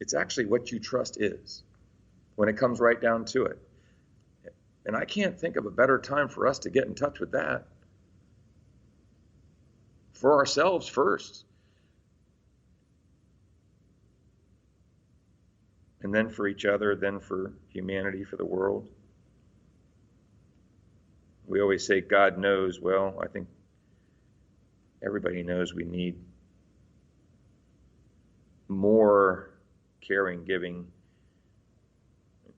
It's actually what you trust is, when it comes right down to it. And I can't think of a better time for us to get in touch with that. For ourselves first. And then for each other, then for humanity, for the world. We always say God knows. Well, I think everybody knows we need more caring, giving.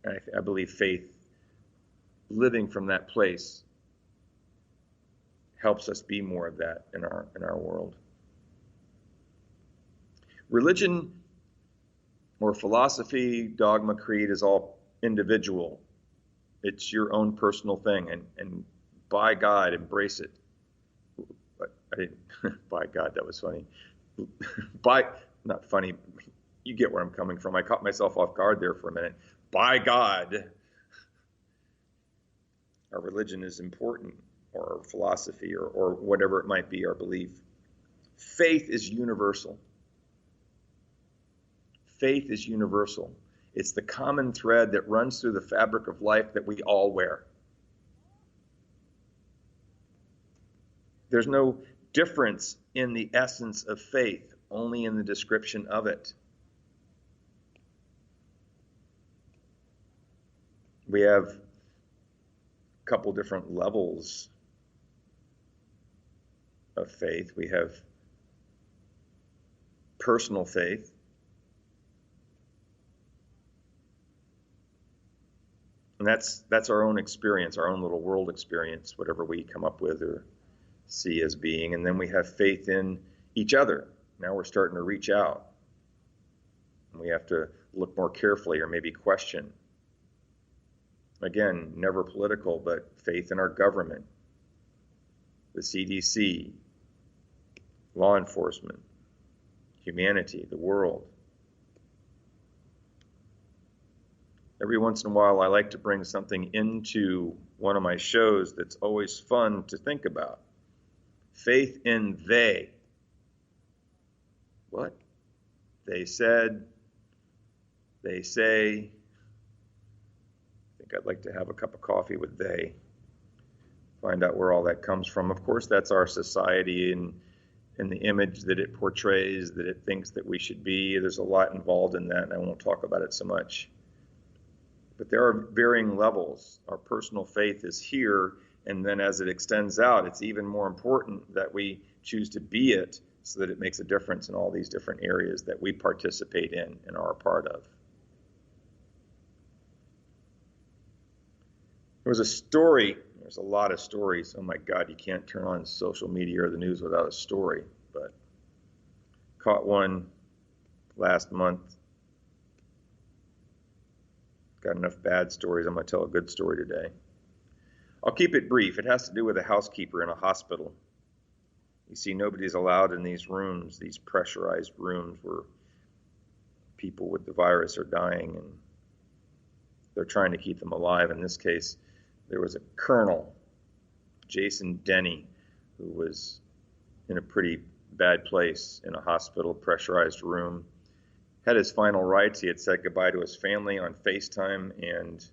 I believe faith, living from that place, helps us be more of that in our world. Religion or philosophy, dogma, creed is all individual. It's your own personal thing, and by God, embrace it. But I didn't, by God, that was funny. Not funny, you get where I'm coming from. I caught myself off guard there for a minute. By God, our religion is important, or our philosophy, or whatever it might be, our belief. Faith is universal. Faith is universal. It's the common thread that runs through the fabric of life that we all wear. There's no difference in the essence of faith, only in the description of it. We have a couple different levels of faith. We have personal faith. And that's our own experience, our own little world experience, whatever we come up with or see as being. And then we have faith in each other. Now we're starting to reach out. And we have to look more carefully or maybe question. Again, never political, but faith in our government, the CDC, law enforcement, humanity, the world. Every once in a while, I like to bring something into one of my shows that's always fun to think about. Faith in they. What? They said, they say. I think I'd like to have a cup of coffee with they. Find out where all that comes from. Of course, that's our society and the image that it portrays, that it thinks that we should be. There's a lot involved in that, and I won't talk about it so much. But there are varying levels. Our personal faith is here, and then as it extends out, it's even more important that we choose to be it so that it makes a difference in all these different areas that we participate in and are a part of. There was a story, there's a lot of stories. Oh my God, you can't turn on social media or the news without a story, but caught one last month. Got enough bad stories. I'm going to tell a good story today. I'll keep it brief. It has to do with a housekeeper in a hospital. You see, nobody's allowed in these rooms, these pressurized rooms where people with the virus are dying, and they're trying to keep them alive. In this case, there was a colonel, Jason Denny, who was in a pretty bad place in a hospital pressurized room. Had his final rites. He had said goodbye to his family on FaceTime, and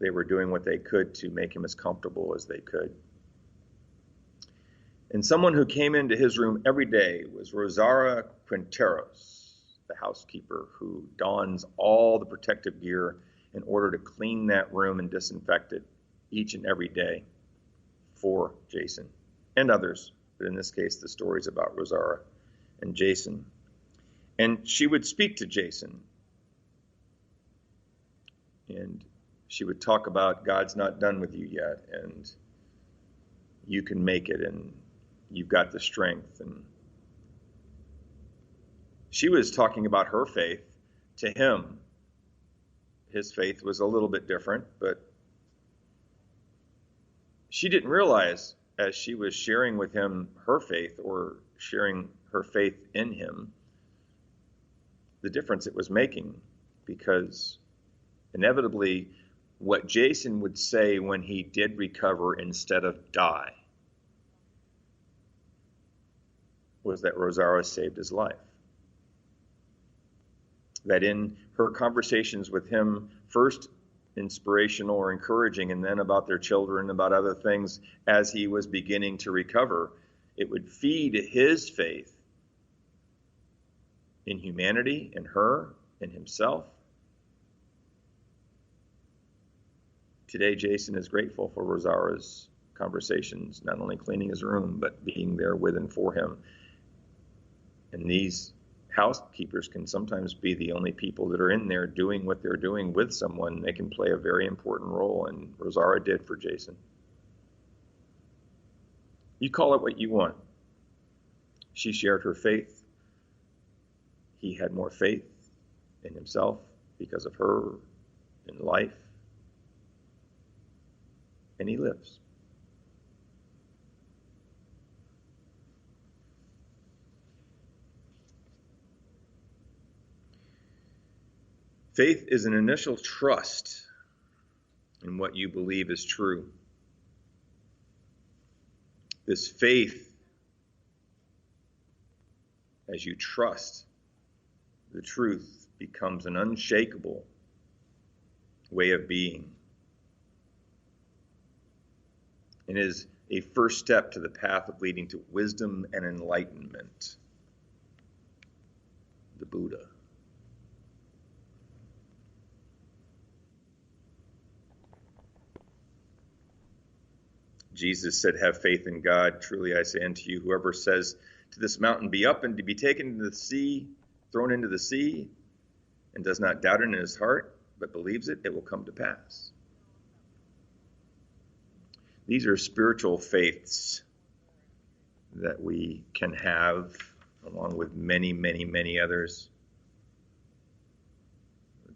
they were doing what they could to make him as comfortable as they could. And someone who came into his room every day was Rosaura Quinteros, the housekeeper, who dons all the protective gear in order to clean that room and disinfect it each and every day for Jason and others. But in this case, the story's about Rosaura and Jason. And she would speak to Jason, and she would talk about God's not done with you yet, and you can make it, and you've got the strength. And she was talking about her faith to him. His faith was a little bit different, but she didn't realize as she was sharing with him her faith or sharing her faith in him, the difference it was making, because inevitably what Jason would say when he did recover instead of die was that Rosaura saved his life. that in her conversations with him, first inspirational or encouraging, and then about their children, about other things, as he was beginning to recover, it would feed his faith in humanity, in her, in himself. Today, Jason is grateful for Rosara's conversations, not only cleaning his room, but being there with and for him. And these housekeepers can sometimes be the only people that are in there doing what they're doing with someone. They can play a very important role, and Rosara did for Jason. You call it what you want. She shared her faith. He had more faith in himself because of her, in life. And he lives. Faith is an initial trust in what you believe is true. This faith, as you trust the truth, becomes an unshakable way of being, and is a first step to the path of leading to wisdom and enlightenment. The Buddha. Jesus said, have faith in God. Truly I say unto you, whoever says to this mountain, be up and to be taken into the sea, thrown into the sea, and does not doubt it in his heart, but believes it, it will come to pass. These are spiritual faiths that we can have, along with many, many, many others.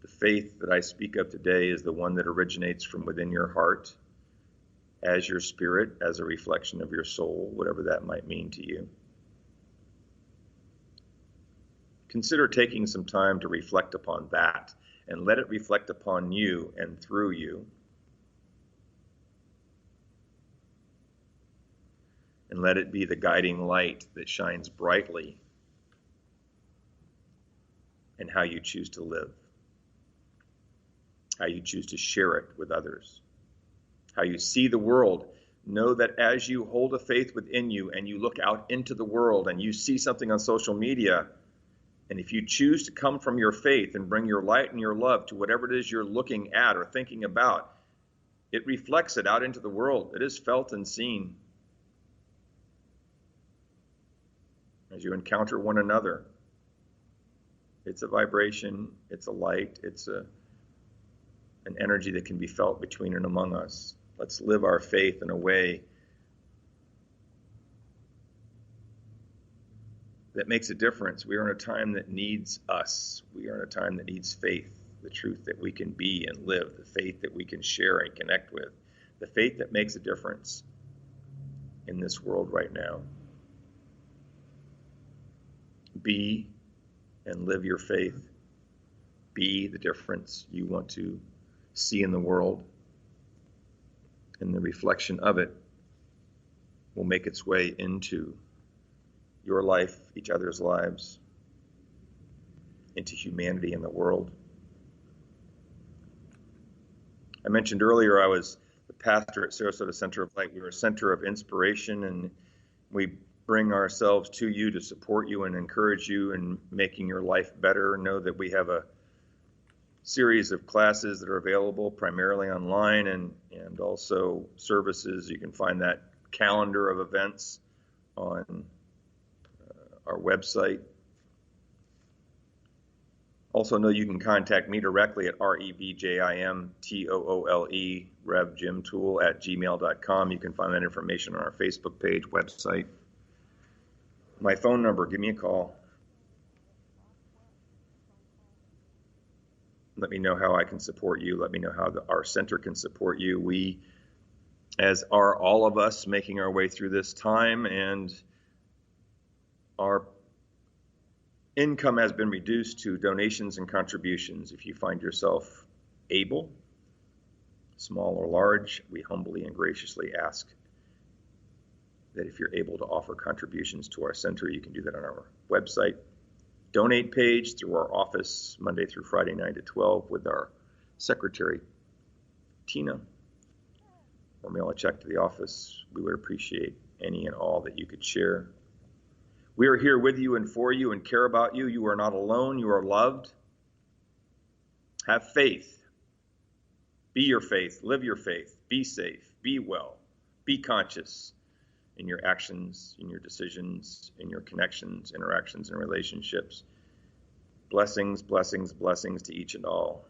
The faith that I speak of today is the one that originates from within your heart, as your spirit, as a reflection of your soul, whatever that might mean to you. Consider taking some time to reflect upon that, and let it reflect upon you and through you. And let it be the guiding light that shines brightly in how you choose to live, how you choose to share it with others, how you see the world. Know that as you hold a faith within you and you look out into the world and you see something on social media, and if you choose to come from your faith and bring your light and your love to whatever it is you're looking at or thinking about, it reflects it out into the world. It is felt and seen. As you encounter one another, it's a vibration, it's a light, it's an energy that can be felt between and among us. Let's live our faith in a way that makes a difference. We are in a time that needs us. We are in a time that needs faith, the truth that we can be and live, the faith that we can share and connect with, the faith that makes a difference in this world right now. Be and live your faith. Be the difference you want to see in the world, and the reflection of it will make its way into your life, each other's lives, into humanity in the world. I mentioned earlier I was the pastor at Sarasota Center of Light. We were a center of inspiration, and we bring ourselves to you to support you and encourage you in making your life better. Know that we have a series of classes that are available primarily online, and also services. You can find that calendar of events on our website. Also know you can contact me directly at REVJIMTOOLE, Rev Jim Toole at gmail.com. You can find that information on our Facebook page, website. My phone number, give me a call. Let me know how I can support you. Let me know how our center can support you. We, as are all of us, making our way through this time, and our income has been reduced to donations and contributions. If you find yourself able, small or large, we humbly and graciously ask that if you're able to offer contributions to our center, you can do that on our website. donate page through our office Monday through Friday, 9 to 12 with our secretary, Tina, or mail a check to the office. We would appreciate any and all that you could share. We are here with you and for you and care about you. You are not alone. You are loved. Have faith. Be your faith. Live your faith. Be safe. Be well. Be conscious in your actions, in your decisions, in your connections, interactions, and relationships. Blessings, blessings, blessings to each and all.